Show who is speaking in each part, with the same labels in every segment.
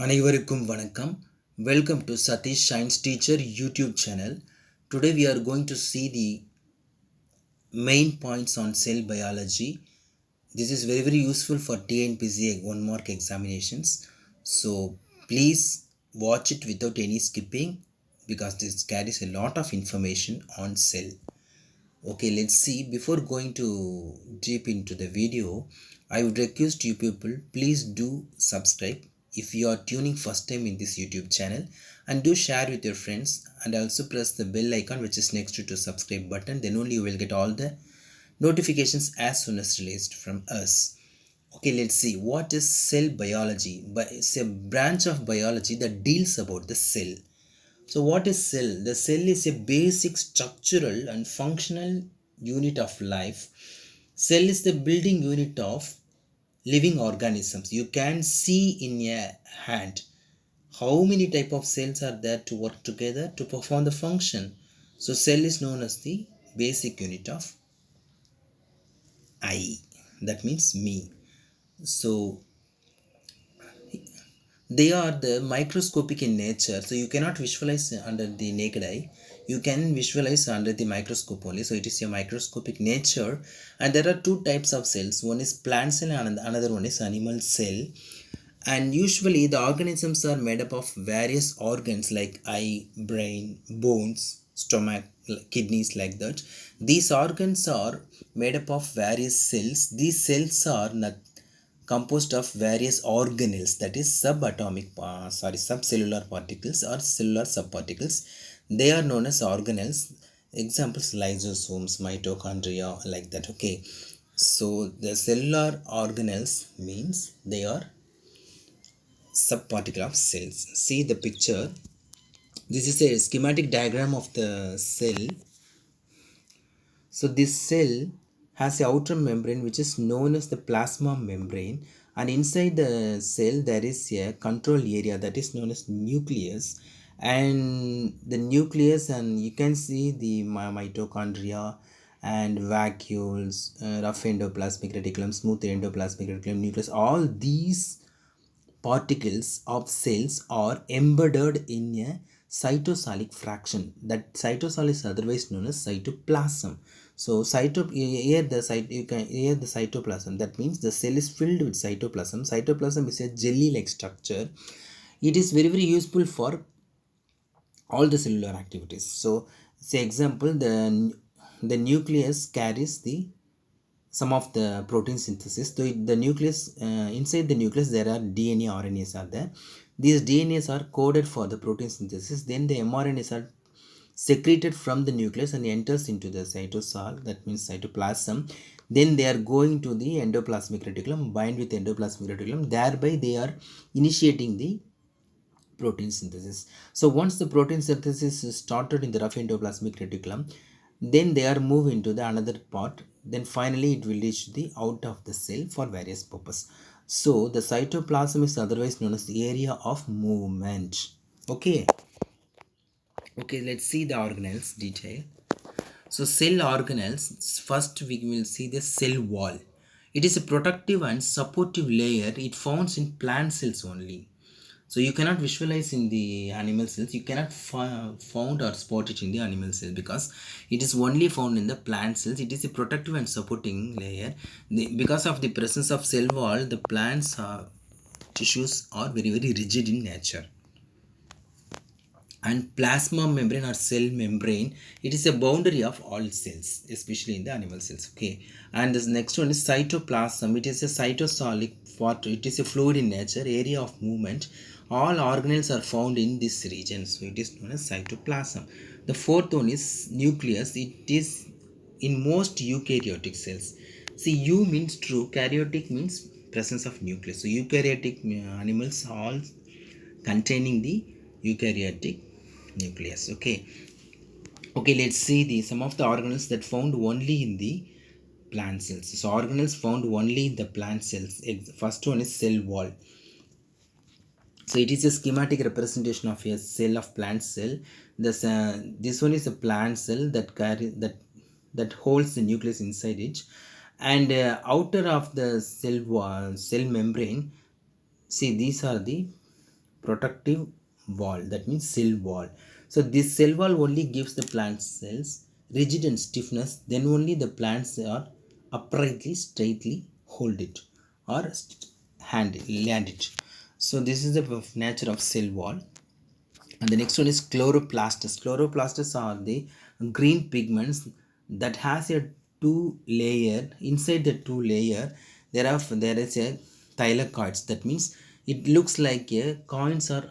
Speaker 1: அனைவருக்கும் வணக்கம். Welcome to Satish Science Teacher YouTube channel. Today we are going to see the main points on cell biology. This is very useful for TNPSC 1 mark examinations. So please watch it without any skipping because this carries a lot of information on cell. Okay, let's see. Before going to deep into the video, I would request you people, please do subscribe if you are tuning first time in this YouTube channel, and do share with your friends, and also press the bell icon which is next to subscribe button. Then only you will get all the notifications as soon as released from us. Okay, let's see. What is cell biology? It's a branch of biology that deals about the cell. So what is cell? The cell is a basic structural and functional unit of life. Cell is the building unit of living organisms. You can see in a hand how many type of cells are there to work together to perform the function. So cell is known as the basic unit of I. That means me. So they are the microscopic in nature, so you cannot visualize under the naked eye. You can visualize under the microscope only, so it is a microscopic nature. And there are two types of cells. One is plant cell and another one is animal cell. And usually the organisms are made up of various organs like eye, brain, bones, stomach, kidneys, like that. These organs are made up of various cells. These cells are composed of various organelles, that is subcellular particles or cellular subparticles. They are known as organelles. Examples: lysosomes, mitochondria, like that. Okay, so the cellular organelles means they are subparticle of cells. See the picture. This is a schematic diagram of the cell. So this cell has a outer membrane which is known as the plasma membrane, and inside the cell there is a control area that is known as nucleus. And the nucleus, and you can see the mitochondria and vacuoles, rough endoplasmic reticulum, smooth endoplasmic reticulum, nucleus. All these particles of cells are embedded in a cytosolic fraction. That cytosol is otherwise known as cytoplasm. So here the cytoplasm, that means the cell is filled with cytoplasm. Cytoplasm is a jelly like structure. It is very useful for all the cellular activities. So say example, the nucleus carries the some of the protein synthesis. So the nucleus, inside the nucleus there are DNA, RNAs are there. These DNAs are coded for the protein synthesis. Then the mRNAs are secreted from the nucleus and enters into the cytosol, that means cytoplasm. Then they are going to the endoplasmic reticulum, bind with endoplasmic reticulum. Thereby they are initiating the protein synthesis. So once the protein synthesis is started in the rough endoplasmic reticulum, then they are moved into the another part. Then finally it will reach the out of the cell for various purpose. So the cytoplasm is otherwise known as the area of movement. Okay, let's see the organelles detail. So cell organelles, first we will see the cell wall. It is a protective and supportive layer. It found in plant cells only. So you cannot visualize in the animal cells. You cannot found or spot it in the animal cell because it is only found in the plant cells. It is a protective and supporting layer. Because of the presence of cell wall, the plants tissues are very rigid in nature. And plasma membrane or cell membrane, it is a boundary of all cells, especially in the animal cells. Okay, and this next one is cytoplasm. It is a cytosolic part. It is a fluid in nature, area of movement. All organelles are found in this region, so it is known as cytoplasm. The fourth one is nucleus. It is in most eukaryotic cells. See, U means true, karyotic means presence of nucleus. So eukaryotic animals all containing the eukaryotic nucleus. Okay, let's see the some of the organelles that found only in the plant cells. So organelles found only in the plant cells. First one is cell wall. So it is a schematic representation of a cell of plant cell. This one is a plant cell that holds the nucleus inside it, and outer of the cell membrane. See, these are the protective wall, that means cell wall. So this cell wall only gives the plant cells rigid and stiffness, then only the plants are uprightly straightly hold it or land it. So this is the nature of cell wall. And the next one is chloroplasts. Chloroplasts are the green pigments that has a two layer. Inside the two layer there is a thylakoids, that means it looks like a coins are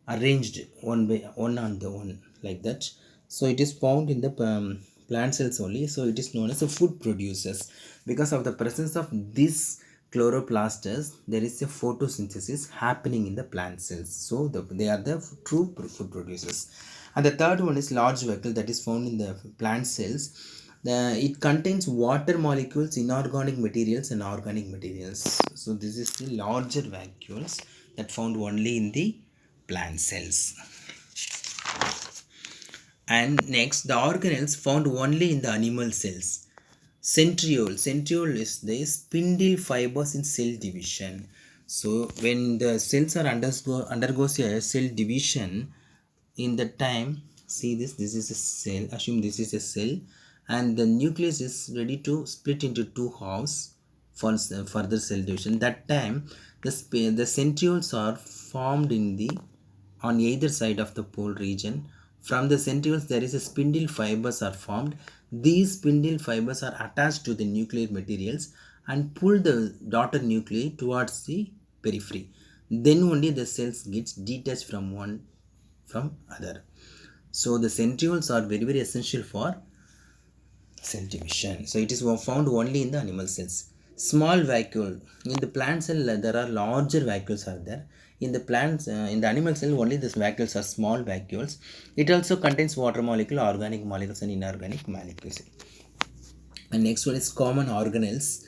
Speaker 1: arranged one by one on the one, like that. So it is found in the plant cells only, so it is known as a food producers. Because of the presence of this chloroplasts, there is a photosynthesis happening in the plant cells, so they are the true food producers. And the third one is large vacuole that is found in the plant cells. It contains water molecules, inorganic materials and organic materials. So this is the larger vacuoles that found only in the plant cells. And next, the organelles found only in the animal cells. Centriole is the spindle fibers in cell division. So when the cells are undergoes a cell division, in the time, see this is a cell, assume this is a cell, and the nucleus is ready to split into two halves for further cell division. That time the centrioles are formed in the on either side of the pole region. From the centrioles there is a spindle fibers are formed. These spindle fibers are attached to the nuclear materials and pull the daughter nuclei towards the periphery. Then only the cells gets detached from one from other. So the centrioles are very very essential for cell division. So it is found only in the animal cells. Small vacuole in the plant cell, there are larger vacuoles are there. In the plants, in the animal cell, only these vacuoles are small vacuoles. It also contains water molecule, organic molecules and inorganic molecules. And next one is common organelles.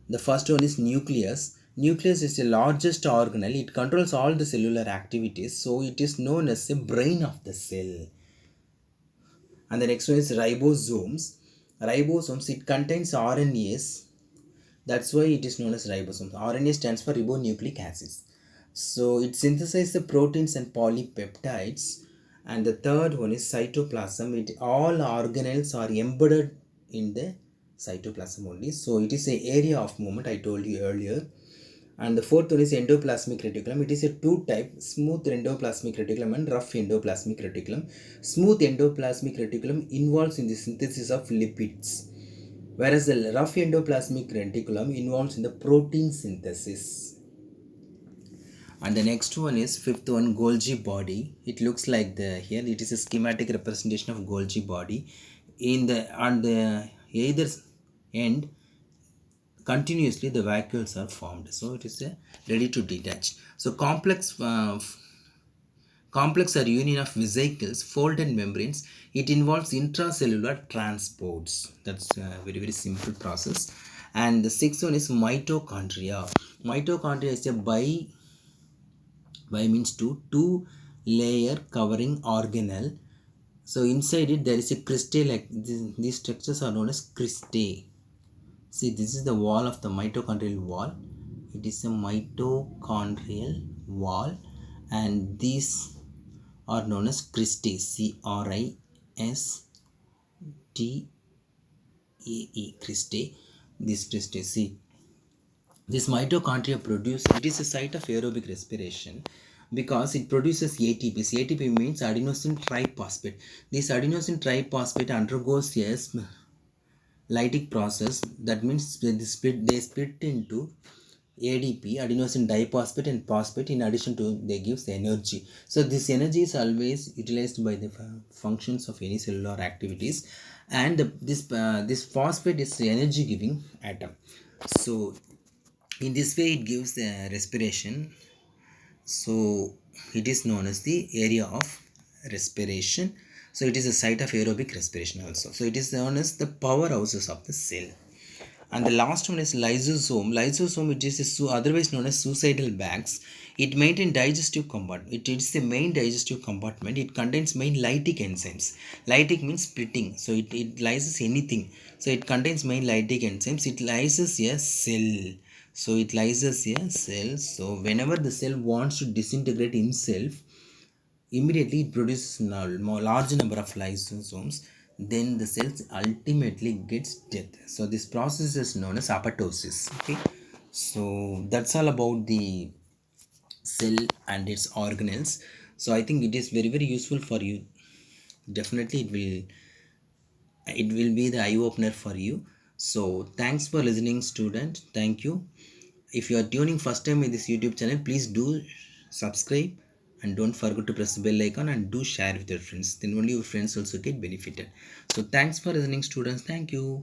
Speaker 1: The first one is nucleus. Nucleus is the largest organelle. It controls all the cellular activities, so it is known as the brain of the cell. And the next one is ribosomes. Ribosomes, it contains RNAs. That's why it is known as ribosomes. RNA stands for ribonucleic acids. So it synthesizes the proteins and polypeptides. And the third one is cytoplasm. All organelles are embedded in the cytoplasm only. So it is an area of movement I told you earlier. And the fourth one is endoplasmic reticulum. It is a two type, smooth endoplasmic reticulum and rough endoplasmic reticulum. Smooth endoplasmic reticulum involves in the synthesis of lipids, whereas the rough endoplasmic reticulum involves in the protein synthesis. And the next one is fifth one, Golgi body. It looks like here it is a schematic representation of Golgi body. On the either end, continuously the vacuoles are formed, so it is ready to detach. So complex are union of vesicles, folded membranes. It involves intracellular transports. That's a very very simple process. And the sixth one is mitochondria. Mitochondria is a bi means two layer covering organelle. So inside it there is a cristae, like these structures are known as cristae. See, this is the wall of the mitochondrial wall. It is a mitochondrial wall, and these are known as cristae. Cristae. This cristae. See, this mitochondria it is a site of aerobic respiration because it produces ATP. ATP means adenosine triphosphate. This adenosine triphosphate undergoes a lytic process. That means they split into ADP, adenosine diphosphate, and phosphate. In addition to, they gives energy. So this energy is always utilized by the functions of any cellular activities, and this phosphate is the energy giving atom. So in this way it gives the respiration. So it is known as the area of respiration. So it is a site of aerobic respiration also. So it is known as the powerhouses of the cell. And the last one is lysosome. Lysosome, it is otherwise known as suicidal bags. It maintains digestive compartment. It is the main digestive compartment. It contains main lytic enzymes. Lytic means splitting. So it lyses anything. So it contains main lytic enzymes. It lyses a cell. So it lyses a cell. So whenever the cell wants to disintegrate himself, immediately it produces more large number of lysosomes. Then the cells ultimately gets death. So this process is known as apoptosis. Okay, so that's all about the cell and its organelles. So I think it is very very useful for you. Definitely it will be the eye opener for you. So thanks for listening, student. Thank you. If you are tuning first time in this YouTube channel, please do subscribe and don't forget to press the bell icon and do share with your friends. Then only your friends also get benefited. So thanks for listening, students. Thank you.